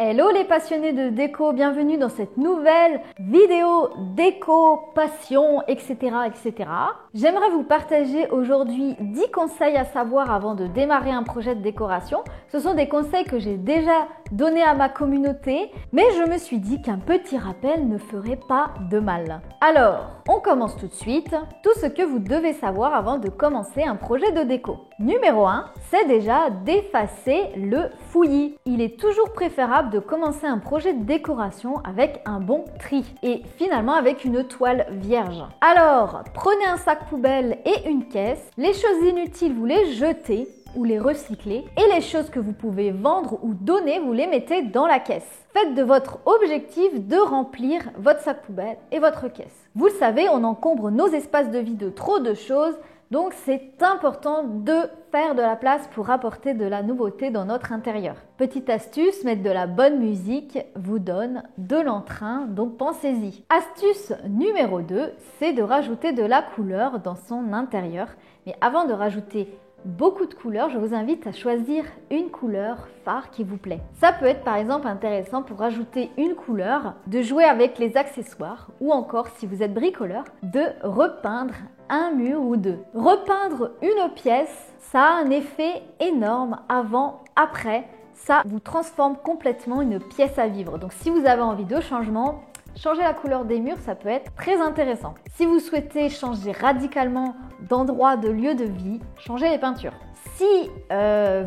Hello les passionnés de déco, bienvenue dans cette nouvelle vidéo déco, passion, etc. etc. J'aimerais vous partager aujourd'hui 10 conseils à savoir avant de démarrer un projet de décoration. Ce sont des conseils que j'ai déjà donnés à ma communauté, mais je me suis dit qu'un petit rappel ne ferait pas de mal. Alors, on commence tout de suite. Tout ce que vous devez savoir avant de commencer un projet de déco. Numéro 1, c'est déjà d'effacer le fouillis. Il est toujours préférable de commencer un projet de décoration avec un bon tri et finalement avec une toile vierge. Alors, prenez un sac poubelle et une caisse. Les choses inutiles, vous les jetez ou les recyclez et les choses que vous pouvez vendre ou donner, vous les mettez dans la caisse. Faites de votre objectif de remplir votre sac poubelle et votre caisse. Vous le savez, on encombre nos espaces de vie de trop de choses. Donc c'est important de faire de la place pour apporter de la nouveauté dans notre intérieur. Petite astuce, mettre de la bonne musique vous donne de l'entrain, donc pensez-y. Astuce numéro 2, c'est de rajouter de la couleur dans son intérieur. Mais avant de rajouter beaucoup de couleurs, je vous invite à choisir une couleur phare qui vous plaît. Ça peut être par exemple intéressant pour rajouter une couleur, de jouer avec les accessoires ou encore si vous êtes bricoleur, de repeindre un mur ou deux. Repeindre une pièce, ça a un effet énorme avant, après. Ça vous transforme complètement une pièce à vivre. Donc si vous avez envie de changement, changer la couleur des murs, ça peut être très intéressant. Si vous souhaitez changer radicalement d'endroit, de lieu de vie, changez les peintures. Si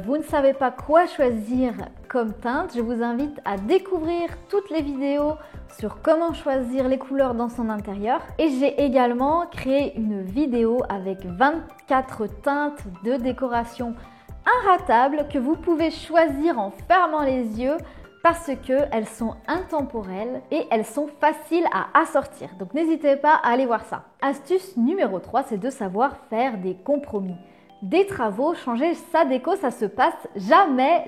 vous ne savez pas quoi choisir comme teinte, je vous invite à découvrir toutes les vidéos sur comment choisir les couleurs dans son intérieur. Et j'ai également créé une vidéo avec 24 teintes de décoration inratables que vous pouvez choisir en fermant les yeux parce qu'elles sont intemporelles et elles sont faciles à assortir. Donc n'hésitez pas à aller voir ça. Astuce numéro 3, c'est de savoir faire des compromis. Des travaux, changer sa déco, ça se passe jamais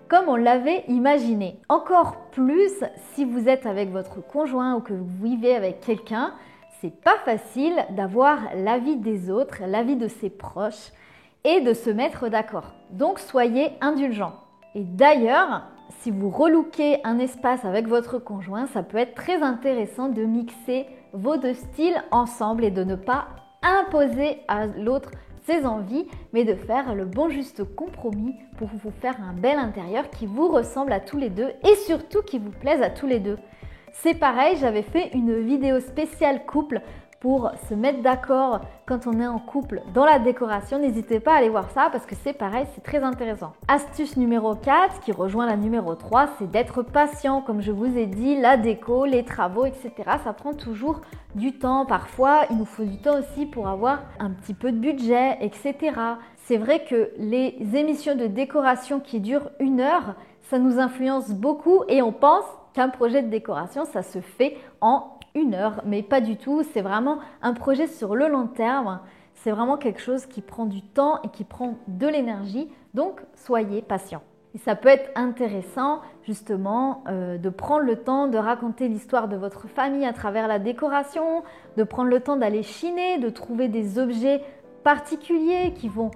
comme on l'avait imaginé. Encore plus si vous êtes avec votre conjoint ou que vous vivez avec quelqu'un, c'est pas facile d'avoir l'avis des autres, l'avis de ses proches et de se mettre d'accord. Donc soyez indulgents. Et d'ailleurs, si vous relookez un espace avec votre conjoint, ça peut être très intéressant de mixer vos deux styles ensemble et de ne pas imposer à l'autre ses envies, mais de faire le bon juste compromis pour vous faire un bel intérieur qui vous ressemble à tous les deux et surtout qui vous plaise à tous les deux. C'est pareil, j'avais fait une vidéo spéciale couple pour se mettre d'accord quand on est en couple dans la décoration. N'hésitez pas à aller voir ça parce que c'est pareil, c'est très intéressant. Astuce numéro 4 qui rejoint la numéro 3, c'est d'être patient. Comme je vous ai dit, la déco, les travaux, etc. ça prend toujours du temps. Parfois, il nous faut du temps aussi pour avoir un petit peu de budget, etc. C'est vrai que les émissions de décoration qui durent 1 heure, ça nous influence beaucoup et on pense qu'un projet de décoration, ça se fait en 1 heure, mais pas du tout. C'est vraiment un projet sur le long terme. C'est vraiment quelque chose qui prend du temps et qui prend de l'énergie. Donc, soyez patient. Et ça peut être intéressant justement de prendre le temps de raconter l'histoire de votre famille à travers la décoration, de prendre le temps d'aller chiner, de trouver des objets particuliers qui vont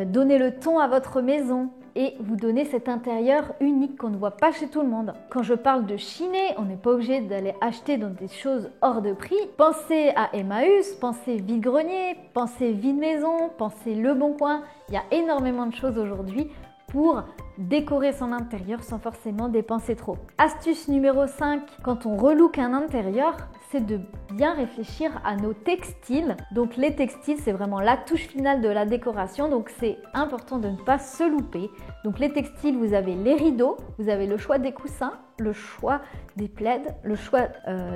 donner le ton à votre maison et vous donner cet intérieur unique qu'on ne voit pas chez tout le monde. Quand je parle de chiner, on n'est pas obligé d'aller acheter dans des choses hors de prix. Pensez à Emmaüs, pensez vide-grenier, pensez vide-maison, pensez Le Bon Coin. Il y a énormément de choses aujourd'hui pour décorer son intérieur sans forcément dépenser trop. Astuce numéro 5, quand on relook un intérieur, c'est de bien réfléchir à nos textiles. Donc les textiles, c'est vraiment la touche finale de la décoration, donc c'est important de ne pas se louper. Donc les textiles, vous avez les rideaux, vous avez le choix des coussins, le choix des plaids, le choix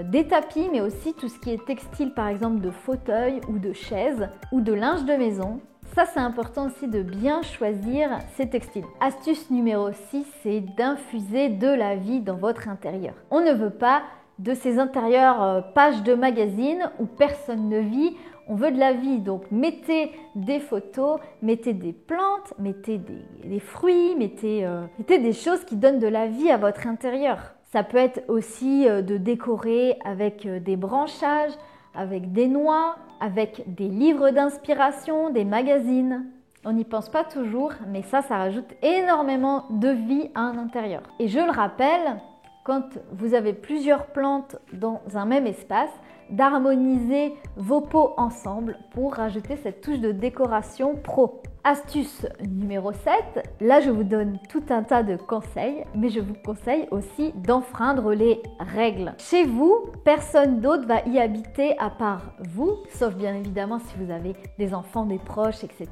des tapis, mais aussi tout ce qui est textile, par exemple de fauteuils ou de chaises ou de linge de maison. Ça, c'est important aussi de bien choisir ces textiles. Astuce numéro 6, c'est d'infuser de la vie dans votre intérieur. On ne veut pas de ces intérieurs pages de magazine où personne ne vit. On veut de la vie, donc mettez des photos, mettez des plantes, mettez des fruits, mettez des choses qui donnent de la vie à votre intérieur. Ça peut être aussi de décorer avec des branchages, avec des noix, avec des livres d'inspiration, des magazines. On n'y pense pas toujours, mais ça rajoute énormément de vie à un intérieur. Et je le rappelle, quand vous avez plusieurs plantes dans un même espace, d'harmoniser vos pots ensemble pour rajouter cette touche de décoration pro. Astuce numéro 7, là je vous donne tout un tas de conseils, mais je vous conseille aussi d'enfreindre les règles. Chez vous, personne d'autre va y habiter à part vous, sauf bien évidemment si vous avez des enfants, des proches, etc.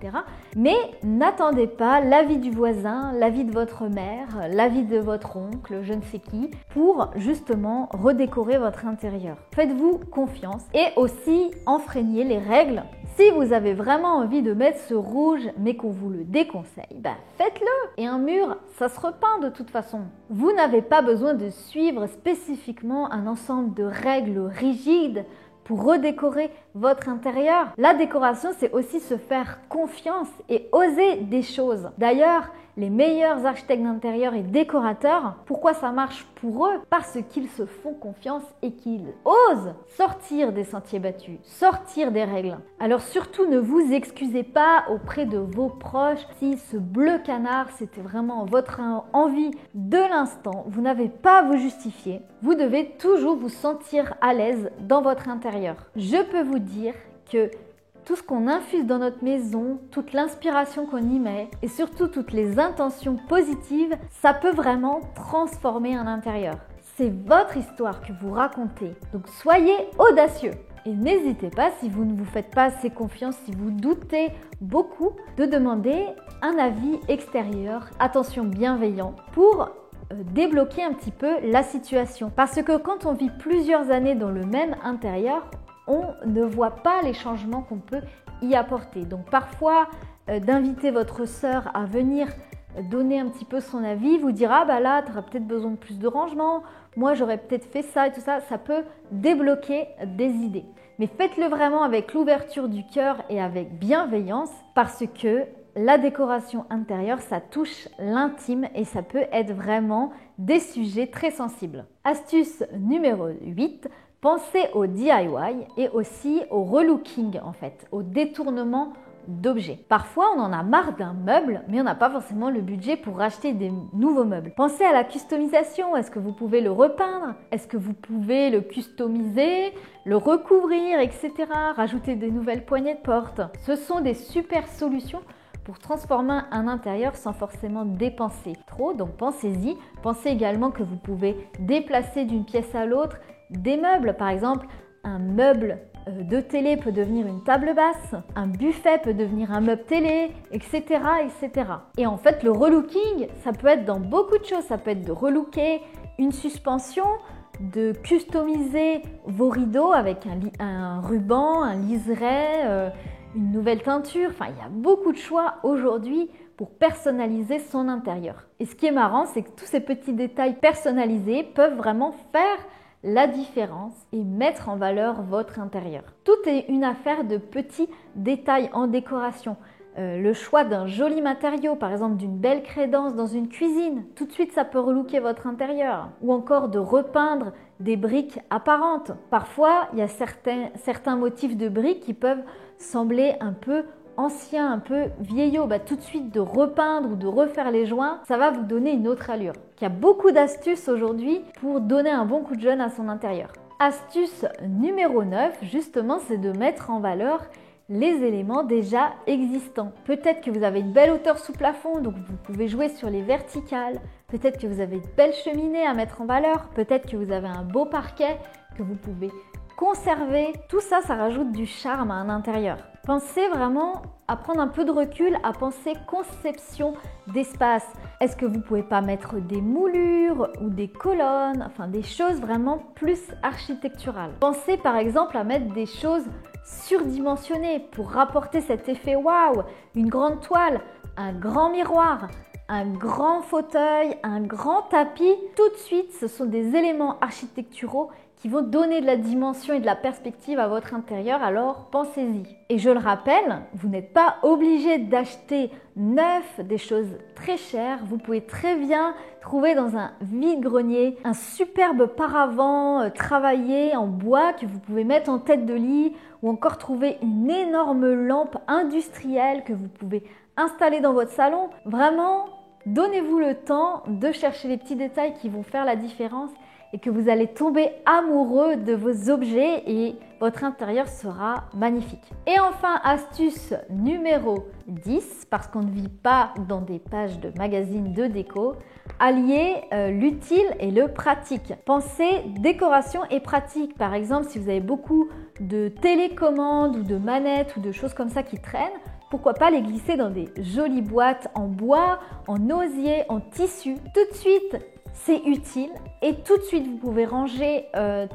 Mais n'attendez pas l'avis du voisin, l'avis de votre mère, l'avis de votre oncle, je ne sais qui, pour justement redécorer votre intérieur. Faites-vous confiance et aussi enfreignez les règles. Si vous avez vraiment envie de mettre ce rouge mais qu'on vous le déconseille, faites-le. Et un mur, ça se repeint de toute façon. Vous n'avez pas besoin de suivre spécifiquement un ensemble de règles rigides pour redécorer votre intérieur. La décoration, c'est aussi se faire confiance et oser des choses. D'ailleurs, les meilleurs architectes d'intérieur et décorateurs, pourquoi ça marche pour eux? Parce qu'ils se font confiance et qu'ils osent sortir des sentiers battus, sortir des règles. Alors surtout, ne vous excusez pas auprès de vos proches si ce bleu canard, c'était vraiment votre envie de l'instant. Vous n'avez pas à vous justifier. Vous devez toujours vous sentir à l'aise dans votre intérieur. Je peux vous dire que tout ce qu'on infuse dans notre maison, toute l'inspiration qu'on y met et surtout toutes les intentions positives, ça peut vraiment transformer un intérieur. C'est votre histoire que vous racontez, donc soyez audacieux. Et n'hésitez pas, si vous ne vous faites pas assez confiance, si vous doutez beaucoup, de demander un avis extérieur, attention bienveillant, pour débloquer un petit peu la situation. Parce que quand on vit plusieurs années dans le même intérieur, on ne voit pas les changements qu'on peut y apporter. Donc parfois, d'inviter votre sœur à venir donner un petit peu son avis, vous dire ah là, tu auras peut-être besoin de plus de rangement, moi j'aurais peut-être fait ça et tout ça, ça peut débloquer des idées. Mais faites-le vraiment avec l'ouverture du cœur et avec bienveillance parce que la décoration intérieure, ça touche l'intime et ça peut être vraiment des sujets très sensibles. Astuce numéro 8, pensez au DIY et aussi au relooking en fait, au détournement d'objets. Parfois, on en a marre d'un meuble, mais on n'a pas forcément le budget pour racheter des nouveaux meubles. Pensez à la customisation. Est-ce que vous pouvez le repeindre? Est-ce que vous pouvez le customiser, le recouvrir, etc. Rajouter des nouvelles poignées de porte. Ce sont des super solutions pour transformer un intérieur sans forcément dépenser trop. Donc pensez-y. Pensez également que vous pouvez déplacer d'une pièce à l'autre des meubles. Par exemple, un meuble de télé peut devenir une table basse, un buffet peut devenir un meuble télé, etc., etc. Et en fait, le relooking, ça peut être dans beaucoup de choses. Ça peut être de relooker une suspension, de customiser vos rideaux avec un ruban, un liseré, une nouvelle teinture. Enfin, il y a beaucoup de choix aujourd'hui pour personnaliser son intérieur. Et ce qui est marrant, c'est que tous ces petits détails personnalisés peuvent vraiment faire la différence et mettre en valeur votre intérieur. Tout est une affaire de petits détails en décoration. Le choix d'un joli matériau, par exemple d'une belle crédence dans une cuisine, tout de suite ça peut relooker votre intérieur. Ou encore de repeindre des briques apparentes. Parfois, il y a certains motifs de briques qui peuvent sembler un peu ancien, un peu vieillot, tout de suite de repeindre ou de refaire les joints, ça va vous donner une autre allure. Il y a beaucoup d'astuces aujourd'hui pour donner un bon coup de jeune à son intérieur. Astuce numéro 9, justement, c'est de mettre en valeur les éléments déjà existants. Peut-être que vous avez une belle hauteur sous plafond, donc vous pouvez jouer sur les verticales. Peut-être que vous avez une belle cheminée à mettre en valeur. Peut-être que vous avez un beau parquet que vous pouvez conserver. Tout ça, ça rajoute du charme à un intérieur. Pensez vraiment à prendre un peu de recul, à penser conception d'espace. Est-ce que vous ne pouvez pas mettre des moulures ou des colonnes, enfin des choses vraiment plus architecturales? Pensez par exemple à mettre des choses surdimensionnées pour rapporter cet effet waouh, une grande toile, un grand miroir, un grand fauteuil, un grand tapis. Tout de suite, ce sont des éléments architecturaux qui vont donner de la dimension et de la perspective à votre intérieur, alors pensez-y. Et je le rappelle, vous n'êtes pas obligé d'acheter neuf des choses très chères. Vous pouvez très bien trouver dans un vide-grenier un superbe paravent travaillé en bois que vous pouvez mettre en tête de lit ou encore trouver une énorme lampe industrielle que vous pouvez installer dans votre salon. Vraiment, donnez-vous le temps de chercher les petits détails qui vont faire la différence et que vous allez tomber amoureux de vos objets et votre intérieur sera magnifique. Et enfin, astuce numéro 10, parce qu'on ne vit pas dans des pages de magazines de déco, allier l'utile et le pratique. Pensez décoration et pratique. Par exemple, si vous avez beaucoup de télécommandes ou de manettes ou de choses comme ça qui traînent, pourquoi pas les glisser dans des jolies boîtes en bois, en osier, en tissu. Tout de suite, c'est utile et tout de suite, vous pouvez ranger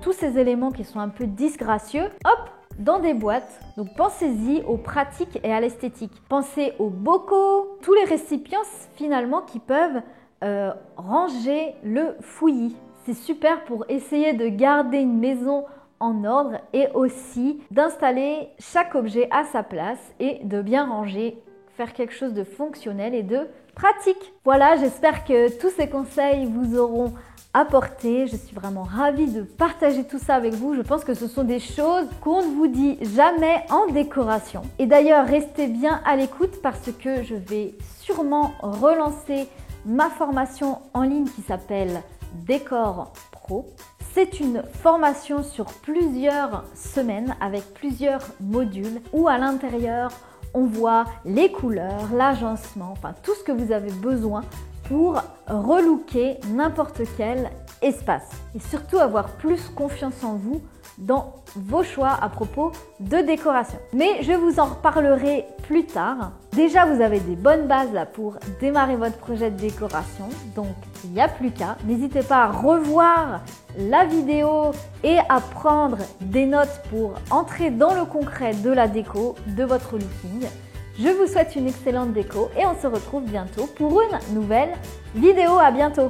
tous ces éléments qui sont un peu disgracieux, hop, dans des boîtes. Donc pensez-y aux pratiques et à l'esthétique. Pensez aux bocaux, tous les récipients finalement qui peuvent ranger le fouillis. C'est super pour essayer de garder une maison en ordre et aussi d'installer chaque objet à sa place et de bien ranger, faire quelque chose de fonctionnel et de pratique. Voilà, j'espère que tous ces conseils vous auront apporté. Je suis vraiment ravie de partager tout ça avec vous. Je pense que ce sont des choses qu'on ne vous dit jamais en décoration. Et d'ailleurs, restez bien à l'écoute parce que je vais sûrement relancer ma formation en ligne qui s'appelle Décor Pro. C'est une formation sur plusieurs semaines avec plusieurs modules où à l'intérieur, on voit les couleurs, l'agencement, enfin tout ce que vous avez besoin pour relooker n'importe quel espace. Et surtout avoir plus confiance en vous dans vos choix à propos de décoration. Mais je vous en reparlerai plus tard. Déjà, vous avez des bonnes bases là pour démarrer votre projet de décoration. Donc, il n'y a plus qu'à. N'hésitez pas à revoir la vidéo et à prendre des notes pour entrer dans le concret de la déco, de votre looking. Je vous souhaite une excellente déco et on se retrouve bientôt pour une nouvelle vidéo. À bientôt!